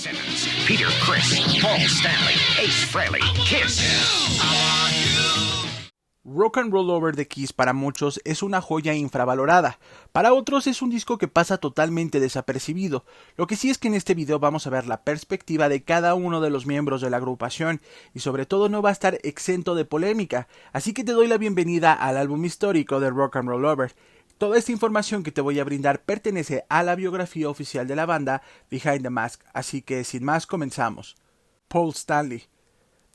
Simmons, Peter Criss, Paul Stanley, Ace Frehley, Kiss. Rock and Roll Over de Kiss para muchos es una joya infravalorada, para otros es un disco que pasa totalmente desapercibido. Lo que sí es que en este video vamos a ver la perspectiva de cada uno de los miembros de la agrupación y sobre todo no va a estar exento de polémica, así que te doy la bienvenida al álbum histórico de Rock and Roll Over. Toda esta información que te voy a brindar pertenece a la biografía oficial de la banda Behind the Mask, así que sin más comenzamos. Paul Stanley.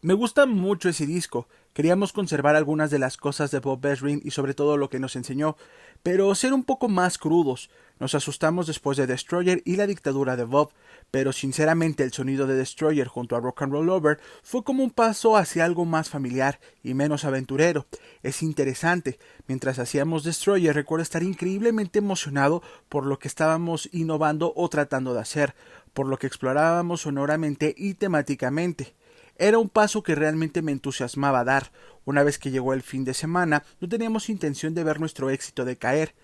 Me gusta mucho ese disco, queríamos conservar algunas de las cosas de Bob Ezrin y sobre todo lo que nos enseñó, pero ser un poco más crudos. Nos asustamos después de Destroyer y la dictadura de Bob, pero sinceramente el sonido de Destroyer junto a Rock and Roll Over fue como un paso hacia algo más familiar y menos aventurero. Es interesante, mientras hacíamos Destroyer recuerdo estar increíblemente emocionado por lo que estábamos innovando o tratando de hacer, por lo que explorábamos sonoramente y temáticamente. Era un paso que realmente me entusiasmaba dar. Una vez que llegó el fin de semana, no teníamos intención de ver nuestro éxito decaer.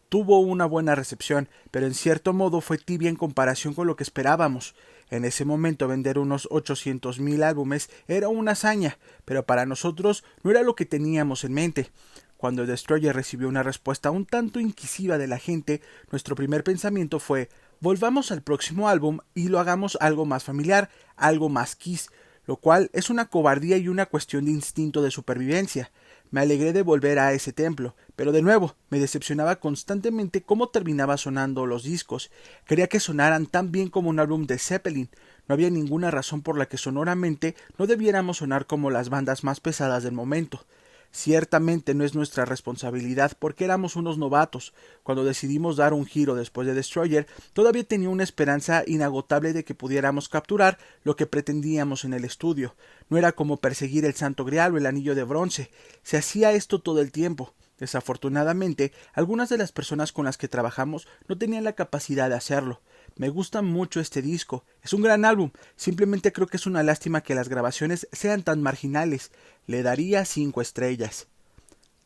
Tuvo una buena recepción, pero en cierto modo fue tibia en comparación con lo que esperábamos. En ese momento vender unos 800,000 álbumes era una hazaña, pero para nosotros no era lo que teníamos en mente. Cuando Destroyer recibió una respuesta un tanto inquisiva de la gente, nuestro primer pensamiento fue: volvamos al próximo álbum y lo hagamos algo más familiar, algo más Kiss, lo cual es una cobardía y una cuestión de instinto de supervivencia. Me alegré de volver a ese templo, pero de nuevo me decepcionaba constantemente cómo terminaba sonando los discos. Quería que sonaran tan bien como un álbum de Zeppelin. No había ninguna razón por la que sonoramente no debiéramos sonar como las bandas más pesadas del momento. Ciertamente no es nuestra responsabilidad porque éramos unos novatos. Cuando decidimos dar un giro después de Destroyer, todavía tenía una esperanza inagotable de que pudiéramos capturar lo que pretendíamos en el estudio. No era como perseguir el Santo Grial o el Anillo de Bronce. Se hacía esto todo el tiempo. Desafortunadamente, algunas de las personas con las que trabajamos no tenían la capacidad de hacerlo. Me gusta mucho este disco, es un gran álbum, simplemente creo que es una lástima que las grabaciones sean tan marginales. Le daría 5 estrellas.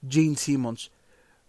Gene Simmons.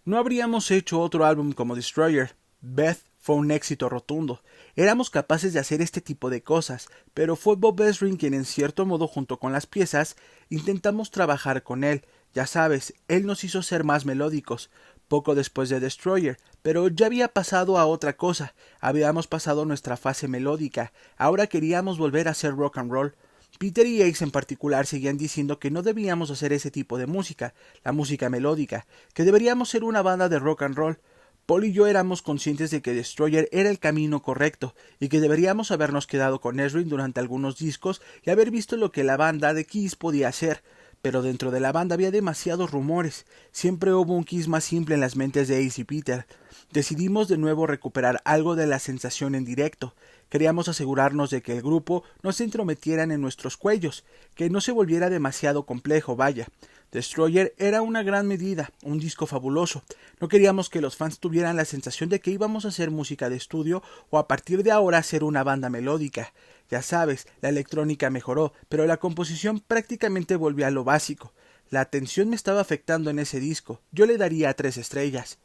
No habríamos hecho otro álbum como Destroyer. Beth fue un éxito rotundo. Éramos capaces de hacer este tipo de cosas, pero fue Bob Ezrin quien en cierto modo junto con las piezas intentamos trabajar con él. Ya sabes, él nos hizo ser más melódicos. Poco después de Destroyer, pero ya había pasado a otra cosa, habíamos pasado nuestra fase melódica, ahora queríamos volver a hacer rock and roll. Peter y Ace en particular seguían diciendo que no debíamos hacer ese tipo de música, la música melódica, que deberíamos ser una banda de rock and roll. Paul y yo éramos conscientes de que Destroyer era el camino correcto y que deberíamos habernos quedado con Ezrin durante algunos discos y haber visto lo que la banda de Kiss podía hacer. Pero dentro de la banda había demasiados rumores. Siempre hubo un Kiss más simple en las mentes de Ace y Peter. Decidimos de nuevo recuperar algo de la sensación en directo. Queríamos asegurarnos de que el grupo no se entrometieran en nuestros cuellos, que no se volviera demasiado complejo, vaya. Destroyer era una gran medida, un disco fabuloso. No queríamos que los fans tuvieran la sensación de que íbamos a hacer música de estudio o a partir de ahora ser una banda melódica. Ya sabes, la electrónica mejoró, pero la composición prácticamente volvió a lo básico. La atención me estaba afectando en ese disco. Yo le daría 3 estrellas.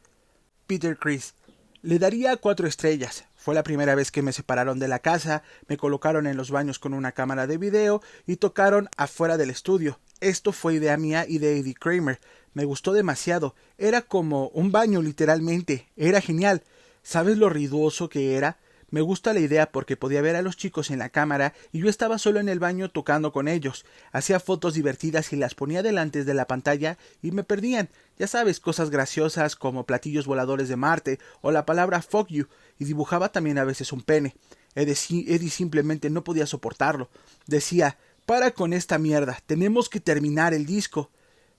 Peter Criss. Le daría 4 estrellas. Fue la primera vez que me separaron de la casa, me colocaron en los baños con una cámara de video y tocaron afuera del estudio. Esto fue idea mía y de Eddie Kramer. Me gustó demasiado. Era como un baño literalmente. Era genial. ¿Sabes lo ruidoso que era? Me gusta la idea porque podía ver a los chicos en la cámara y yo estaba solo en el baño tocando con ellos. Hacía fotos divertidas y las ponía delante de la pantalla y me perdían. Ya sabes, cosas graciosas como platillos voladores de Marte o la palabra fuck you, y dibujaba también a veces un pene. Eddie simplemente no podía soportarlo. Decía: para con esta mierda, tenemos que terminar el disco.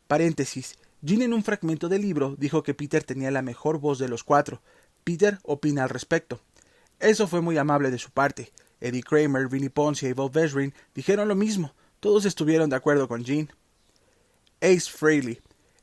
Paréntesis. Gene en un fragmento del libro dijo que Peter tenía la mejor voz de los 4. Peter opina al respecto. Eso fue muy amable de su parte. Eddie Kramer, Vinnie Poncia y Bob Ezrin dijeron lo mismo. Todos estuvieron de acuerdo con Gene. Ace Frehley.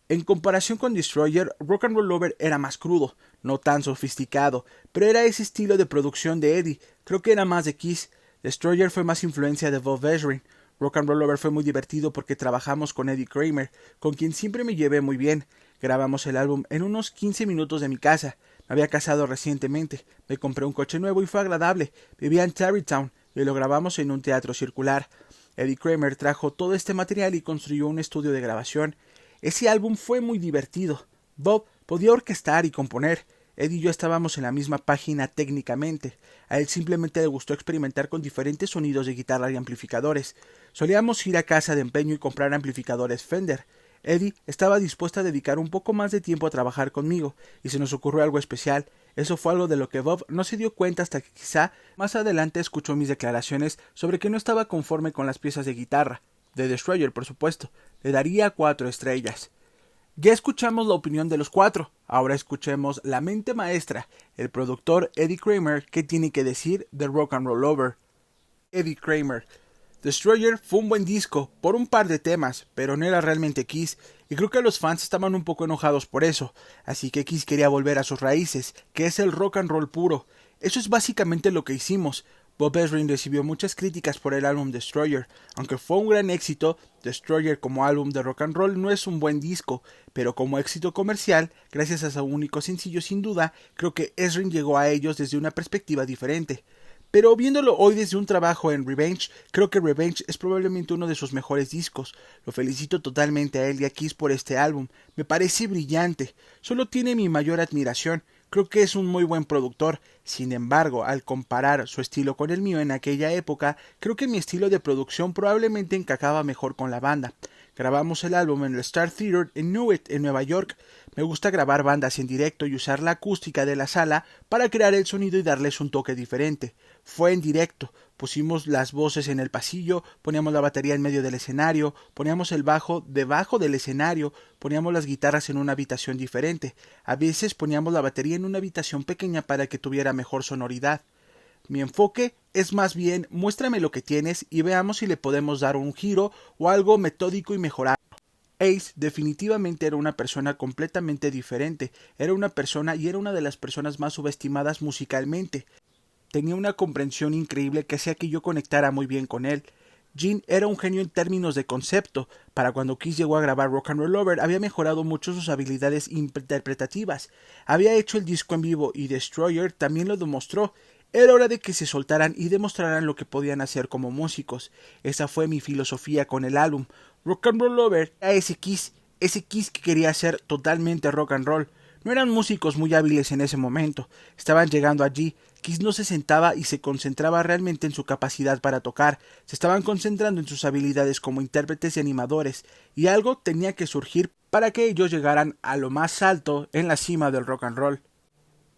En comparación con Destroyer, Rock and Roll Over era más crudo, no tan sofisticado, pero era ese estilo de producción de Eddie. Creo que era más de Kiss. Destroyer fue más influencia de Bob Ezrin. Rock and Roll Over fue muy divertido porque trabajamos con Eddie Kramer, con quien siempre me llevé muy bien. Grabamos el álbum en unos 15 minutos de mi casa. Me había casado recientemente, me compré un coche nuevo y fue agradable. Vivía en Tarrytown, y lo grabamos en un teatro circular. Eddie Kramer trajo todo este material y construyó un estudio de grabación. Ese álbum fue muy divertido. Bob podía orquestar y componer. Eddie y yo estábamos en la misma página técnicamente. A él simplemente le gustó experimentar con diferentes sonidos de guitarra y amplificadores. Solíamos ir a casa de empeño y comprar amplificadores Fender. Eddie estaba dispuesto a dedicar un poco más de tiempo a trabajar conmigo, y se nos ocurrió algo especial. Eso fue algo de lo que Bob no se dio cuenta hasta que quizá más adelante escuchó mis declaraciones sobre que no estaba conforme con las piezas de guitarra. De Destroyer, por supuesto. Le daría 4 estrellas. Ya escuchamos la opinión de los 4, ahora escuchemos la mente maestra, el productor Eddie Kramer, que tiene que decir de Rock and Roll Over. Eddie Kramer: Destroyer fue un buen disco, por un par de temas, pero no era realmente Kiss, y creo que los fans estaban un poco enojados por eso, así que Kiss quería volver a sus raíces, que es el rock and roll puro. Eso es básicamente lo que hicimos. Bob Ezrin recibió muchas críticas por el álbum Destroyer. Aunque fue un gran éxito, Destroyer como álbum de rock and roll no es un buen disco, pero como éxito comercial, gracias a su único sencillo sin duda, creo que Ezrin llegó a ellos desde una perspectiva diferente. Pero viéndolo hoy desde un trabajo en Revenge, creo que Revenge es probablemente uno de sus mejores discos. Lo felicito totalmente a él y a Kiss por este álbum. Me parece brillante. Solo tiene mi mayor admiración. Creo que es un muy buen productor. Sin embargo, al comparar su estilo con el mío en aquella época, creo que mi estilo de producción probablemente encajaba mejor con la banda. Grabamos el álbum en el Star Theater en Newark, en Nueva York. Me gusta grabar bandas en directo y usar la acústica de la sala para crear el sonido y darles un toque diferente. Fue en directo. Pusimos las voces en el pasillo, poníamos la batería en medio del escenario, poníamos el bajo debajo del escenario, poníamos las guitarras en una habitación diferente. A veces poníamos la batería en una habitación pequeña para que tuviera mejor sonoridad. Mi enfoque es más bien muéstrame lo que tienes y veamos si le podemos dar un giro o algo metódico y mejorar. Ace definitivamente era una persona completamente diferente, era una persona y era una de las personas más subestimadas musicalmente. Tenía una comprensión increíble que hacía que yo conectara muy bien con él. Gene era un genio en términos de concepto. Para cuando Kiss llegó a grabar Rock and Roll Over, había mejorado mucho sus habilidades interpretativas. Había hecho el disco en vivo y Destroyer también lo demostró. Era hora de que se soltaran y demostraran lo que podían hacer como músicos. Esa fue mi filosofía con el álbum. Rock and Roll Over era ese Kiss que quería hacer totalmente rock and roll. No eran músicos muy hábiles en ese momento. Estaban llegando allí. Kiss no se sentaba y se concentraba realmente en su capacidad para tocar. Se estaban concentrando en sus habilidades como intérpretes y animadores. Y algo tenía que surgir para que ellos llegaran a lo más alto en la cima del rock and roll.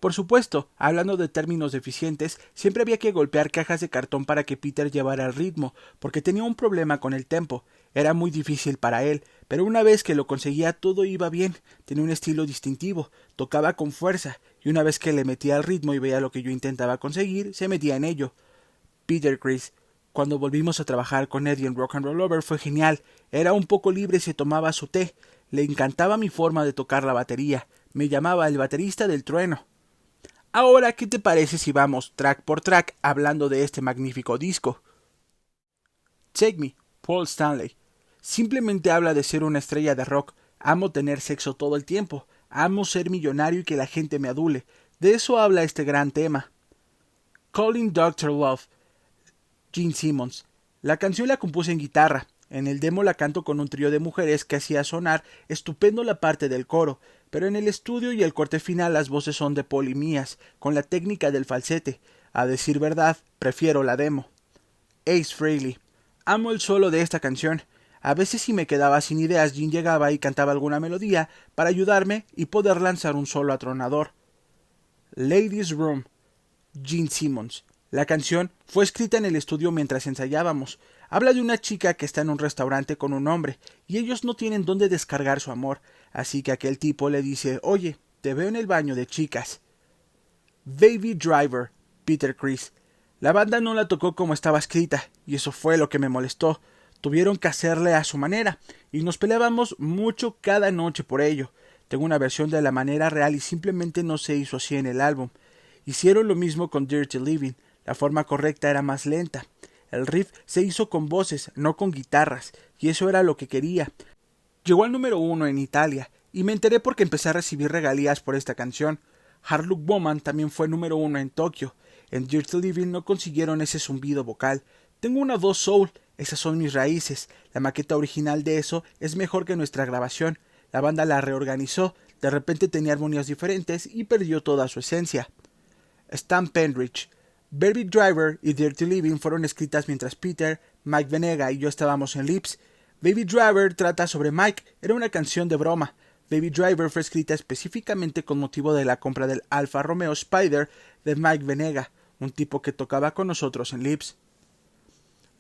Por supuesto, hablando de términos eficientes, siempre había que golpear cajas de cartón para que Peter llevara el ritmo, porque tenía un problema con el tempo. Era muy difícil para él, pero una vez que lo conseguía todo iba bien. Tenía un estilo distintivo, tocaba con fuerza, y una vez que le metía al ritmo y veía lo que yo intentaba conseguir, se metía en ello. Peter Criss. Cuando volvimos a trabajar con Eddie en Rock and Roll Over fue genial. Era un poco libre y se tomaba su té. Le encantaba mi forma de tocar la batería. Me llamaba el baterista del trueno. Ahora, ¿qué te parece si vamos track por track hablando de este magnífico disco? Take Me, Paul Stanley. Simplemente habla de ser una estrella de rock. Amo tener sexo todo el tiempo. Amo ser millonario y que la gente me adule. De eso habla este gran tema. Calling Dr. Love, Gene Simmons. La canción la compuse en guitarra. En el demo la canto con un trío de mujeres que hacía sonar estupendo la parte del coro, pero en el estudio y el corte final las voces son de Paul y mías, con la técnica del falsete. A decir verdad, prefiero la demo. Ace Frehley. Amo el solo de esta canción. A veces si me quedaba sin ideas, Gene llegaba y cantaba alguna melodía para ayudarme y poder lanzar un solo atronador. Ladies' Room, Gene Simmons. La canción fue escrita en el estudio mientras ensayábamos. Habla de una chica que está en un restaurante con un hombre y ellos no tienen dónde descargar su amor, así que aquel tipo le dice: oye, te veo en el baño de chicas. Baby Driver, Peter Criss. La banda no la tocó como estaba escrita y eso fue lo que me molestó. Tuvieron que hacerle a su manera y nos peleábamos mucho cada noche por ello. Tengo una versión de la manera real y simplemente no se hizo así en el álbum. Hicieron lo mismo con Dirty Living. La forma correcta era más lenta. El riff se hizo con voces, no con guitarras, y eso era lo que quería. Llegó al número 1 en Italia, y me enteré porque empecé a recibir regalías por esta canción. Hard Luck Woman también fue número 1 en Tokio. En Dirty Living no consiguieron ese zumbido vocal. Tengo una voz soul, esas son mis raíces. La maqueta original de eso es mejor que nuestra grabación. La banda la reorganizó, de repente tenía armonías diferentes y perdió toda su esencia. Stan Penridge. Baby Driver y Dirty Living fueron escritas mientras Peter, Mike Venega y yo estábamos en Lips. Baby Driver trata sobre Mike, era una canción de broma. Baby Driver fue escrita específicamente con motivo de la compra del Alfa Romeo Spider de Mike Venega, un tipo que tocaba con nosotros en Lips.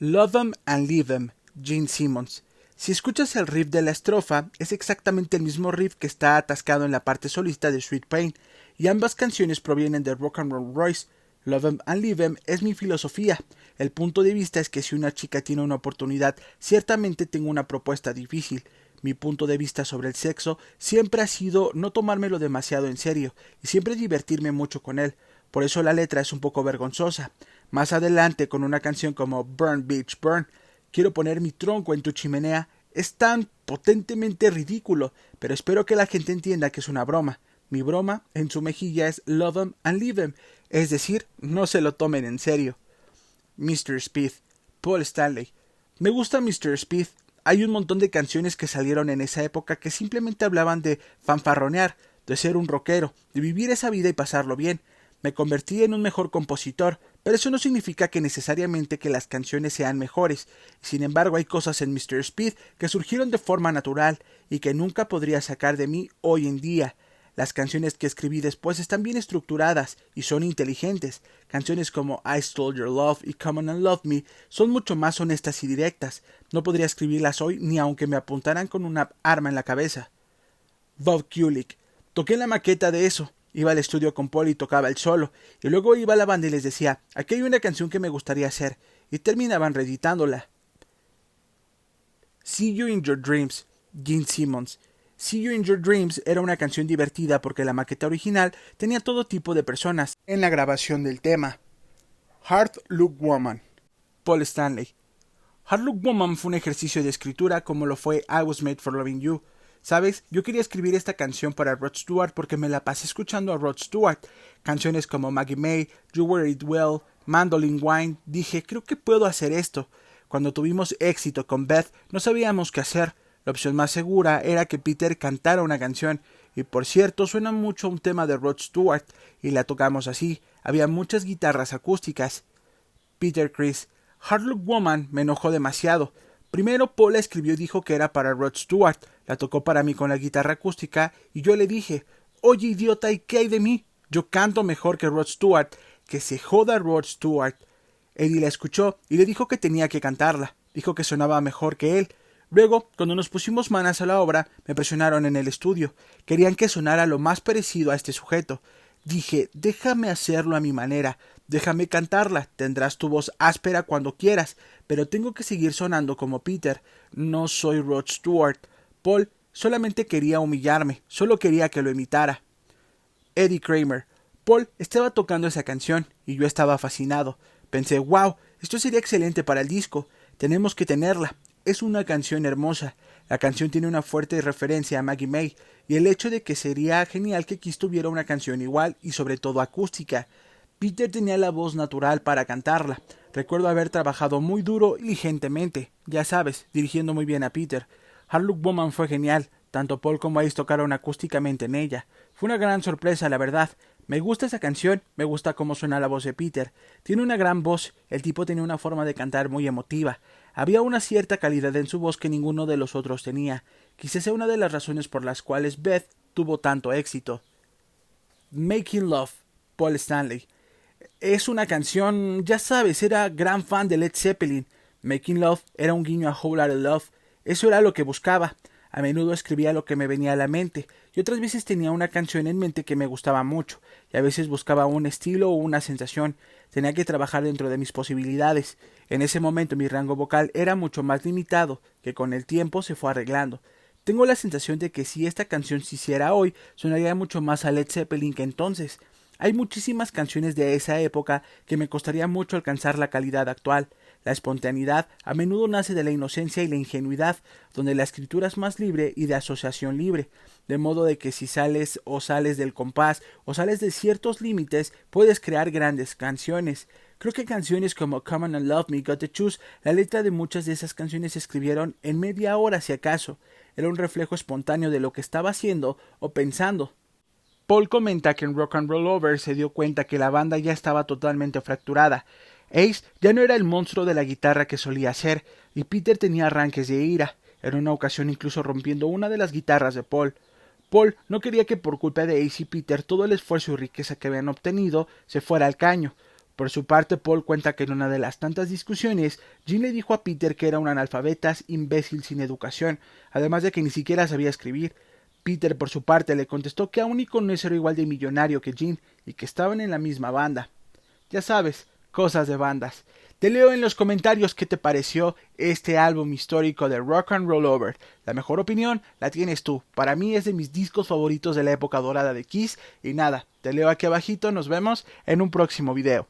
Love 'em and Leave 'em, Gene Simmons. Si escuchas el riff de la estrofa, es exactamente el mismo riff que está atascado en la parte solista de Sweet Pain, y ambas canciones provienen de Rock and Roll Royce. Love 'em and Leave 'em es mi filosofía. El punto de vista es que si una chica tiene una oportunidad, ciertamente tengo una propuesta difícil. Mi punto de vista sobre el sexo siempre ha sido no tomármelo demasiado en serio y siempre divertirme mucho con él. Por eso la letra es un poco vergonzosa. Más adelante, con una canción como Burn Bitch Burn, quiero poner mi tronco en tu chimenea, es tan potentemente ridículo, pero espero que la gente entienda que es una broma. Mi broma en su mejilla es Love 'em and Leave 'em, es decir, no se lo tomen en serio. Mr. Speed, Paul Stanley. Me gusta Mr. Speed. Hay un montón de canciones que salieron en esa época que simplemente hablaban de fanfarronear, de ser un rockero, de vivir esa vida y pasarlo bien. Me convertí en un mejor compositor, pero eso no significa que necesariamente que las canciones sean mejores. Sin embargo, hay cosas en Mr. Speed que surgieron de forma natural y que nunca podría sacar de mí hoy en día. Las canciones que escribí después están bien estructuradas y son inteligentes. Canciones como I Stole Your Love y Come On and Love Me son mucho más honestas y directas. No podría escribirlas hoy ni aunque me apuntaran con una arma en la cabeza. Bob Kulick. Toqué la maqueta de eso. Iba al estudio con Paul y tocaba el solo, y luego iba a la banda y les decía, aquí hay una canción que me gustaría hacer, y terminaban reeditándola. See You in Your Dreams, Gene Simmons. See You in Your Dreams era una canción divertida porque la maqueta original tenía todo tipo de personas en la grabación del tema. Hard Look Woman, Paul Stanley. Hard Look Woman fue un ejercicio de escritura como lo fue I Was Made for Loving You. ¿Sabes? Yo quería escribir esta canción para Rod Stewart porque me la pasé escuchando a Rod Stewart. Canciones como Maggie May, You Wear It Well, Mandolin Wine. Dije, creo que puedo hacer esto. Cuando tuvimos éxito con Beth, no sabíamos qué hacer. La opción más segura era que Peter cantara una canción. Y por cierto, suena mucho a un tema de Rod Stewart. Y la tocamos así. Había muchas guitarras acústicas. Peter Criss. Hard Look Woman me enojó demasiado. Primero Paul la escribió y dijo que era para Rod Stewart, la tocó para mí con la guitarra acústica y yo le dije, oye idiota, ¿y qué hay de mí? Yo canto mejor que Rod Stewart, que se joda Rod Stewart. Eddie la escuchó y le dijo que tenía que cantarla, dijo que sonaba mejor que él. Luego, cuando nos pusimos manos a la obra, me presionaron en el estudio, querían que sonara lo más parecido a este sujeto. Dije, déjame hacerlo a mi manera, déjame cantarla, tendrás tu voz áspera cuando quieras, pero tengo que seguir sonando como Peter, no soy Rod Stewart. Paul solamente quería humillarme, solo quería que lo imitara. Eddie Kramer. Paul estaba tocando esa canción y yo estaba fascinado. Pensé, wow, esto sería excelente para el disco, tenemos que tenerla. Es una canción hermosa. La canción tiene una fuerte referencia a Maggie May y el hecho de que sería genial que Kiss tuviera una canción igual y sobre todo acústica. Peter tenía la voz natural para cantarla. Recuerdo haber trabajado muy duro y diligentemente, ya sabes, dirigiendo muy bien a Peter. Hard Look Woman fue genial, tanto Paul como Ace tocaron acústicamente en ella. Fue una gran sorpresa, la verdad. Me gusta esa canción, me gusta cómo suena la voz de Peter. Tiene una gran voz, el tipo tenía una forma de cantar muy emotiva. Había una cierta calidad en su voz que ninguno de los otros tenía. Quizás sea una de las razones por las cuales Beth tuvo tanto éxito. Making Love, Paul Stanley. Es una canción, ya sabes, era gran fan de Led Zeppelin. Making Love era un guiño a Whole Lotta Love. Eso era lo que buscaba. A menudo escribía lo que me venía a la mente, y otras veces tenía una canción en mente que me gustaba mucho, y a veces buscaba un estilo o una sensación. Tenía que trabajar dentro de mis posibilidades. En ese momento mi rango vocal era mucho más limitado, que con el tiempo se fue arreglando. Tengo la sensación de que si esta canción se hiciera hoy, sonaría mucho más a Led Zeppelin que entonces. Hay muchísimas canciones de esa época que me costaría mucho alcanzar la calidad actual. La espontaneidad a menudo nace de la inocencia y la ingenuidad, donde la escritura es más libre y de asociación libre, de modo de que si sales del compás o sales de ciertos límites, puedes crear grandes canciones. Creo que canciones como Come On and Love Me, Got to Choose, la letra de muchas de esas canciones se escribieron en media hora si acaso. Era un reflejo espontáneo de lo que estaba haciendo o pensando. Paul comenta que en Rock and Roll Over se dio cuenta que la banda ya estaba totalmente fracturada. Ace ya no era el monstruo de la guitarra que solía ser, y Peter tenía arranques de ira, en una ocasión incluso rompiendo una de las guitarras de Paul. Paul no quería que por culpa de Ace y Peter todo el esfuerzo y riqueza que habían obtenido se fuera al caño. Por su parte, Paul cuenta que en una de las tantas discusiones, Gene le dijo a Peter que era un analfabetas imbécil sin educación, además de que ni siquiera sabía escribir. Peter, por su parte, le contestó que aún y con eso era igual de millonario que Gene y que estaban en la misma banda. Ya sabes, cosas de bandas. Te leo en los comentarios qué te pareció este álbum histórico de Rock and Roll Over. La mejor opinión la tienes tú. Para mí es de mis discos favoritos de la época dorada de Kiss. Y nada, te leo aquí abajito. Nos vemos en un próximo video.